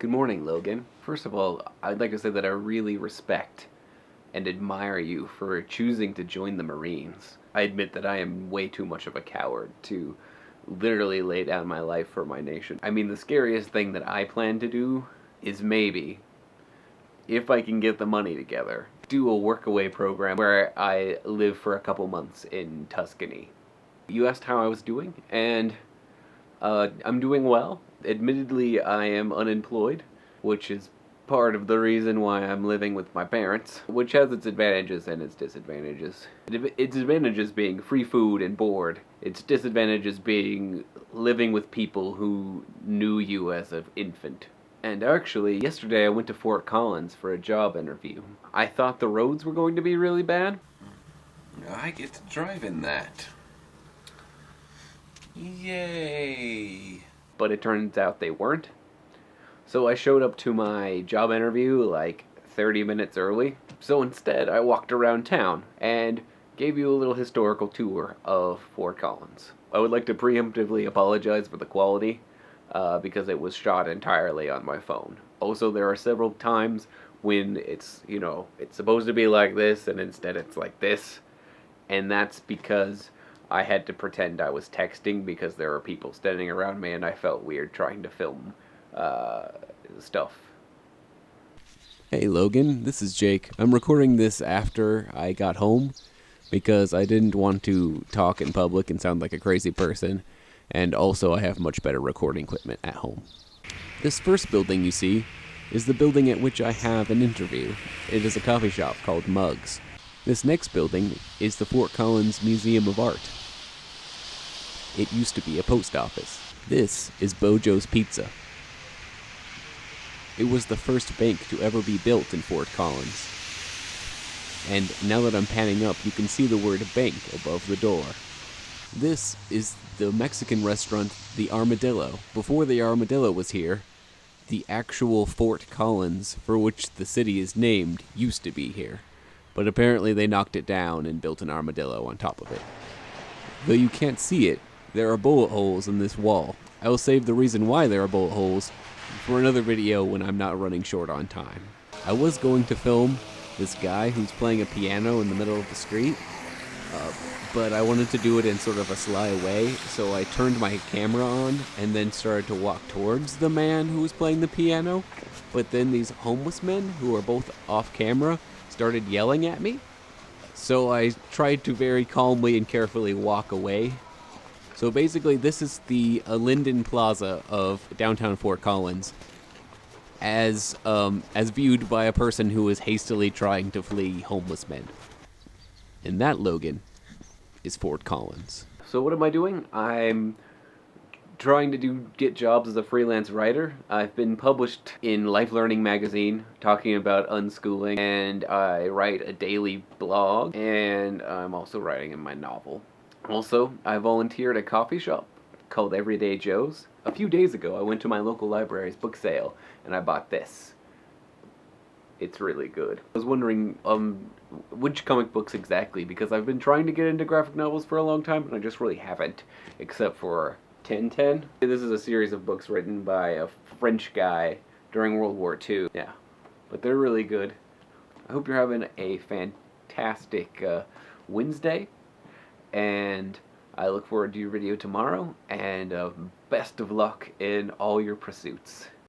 Good morning, Logan. First of all, I'd like to say that I really respect and admire you for choosing to join the Marines. I admit that I am way too much of a coward to literally lay down my life for my nation. I mean, the scariest thing that I plan to do is maybe, if I can get the money together, do a workaway program where I live for a couple months in Tuscany. You asked how I was doing, and I'm doing well. Admittedly, I am unemployed, which is part of the reason why I'm living with my parents, which has its advantages and its disadvantages. Its advantages being free food and board. Its disadvantages being living with people who knew you as an infant. And actually, yesterday I went to Fort Collins for a job interview. I thought the roads were going to be really bad. I get to drive in that. Yay! But it turns out they weren't. So I showed up to my job interview like 30 minutes early. So instead, I walked around town and gave you a little historical tour of Fort Collins. I would like to preemptively apologize for the quality because it was shot entirely on my phone. Also, there are several times when it's supposed to be like this and instead it's like this. And that's because I had to pretend I was texting because there were people standing around me and I felt weird trying to film stuff. Hey Logan, this is Jake. I'm recording this after I got home because I didn't want to talk in public and sound like a crazy person, and also I have much better recording equipment at home. This first building you see is the building at which I have an interview. It is a coffee shop called Mugs. This next building is the Fort Collins Museum of Art. It used to be a post office. This is Bojo's Pizza. It was the first bank to ever be built in Fort Collins. And now that I'm panning up, you can see the word bank above the door. This is the Mexican restaurant, the Armadillo. Before the Armadillo was here, the actual Fort Collins, for which the city is named, used to be here. But apparently they knocked it down and built an armadillo on top of it. Though you can't see it, there are bullet holes in this wall. I will save the reason why there are bullet holes for another video when I'm not running short on time. I was going to film this guy who's playing a piano in the middle of the street, but I wanted to do it in sort of a sly way, so I turned my camera on and then started to walk towards the man who was playing the piano. But then these homeless men, who are both off camera, started yelling at me. So I tried to very calmly and carefully walk away. So basically this is the Linden Plaza of downtown Fort Collins as viewed by a person who is hastily trying to flee homeless men. And that, Logan, is Fort Collins. So what am I doing? I'm trying to get jobs as a freelance writer. I've been published in Life Learning magazine talking about unschooling, and I write a daily blog, and I'm also writing in my novel. Also, I volunteered at a coffee shop called Everyday Joe's. A few days ago, I went to my local library's book sale, and I bought this. It's really good. I was wondering which comic books exactly, because I've been trying to get into graphic novels for a long time, and I just really haven't, except for 1010. This is a series of books written by a French guy during World War II. Yeah, but they're really good. I hope you're having a fantastic Wednesday, and I look forward to your video tomorrow, and best of luck in all your pursuits.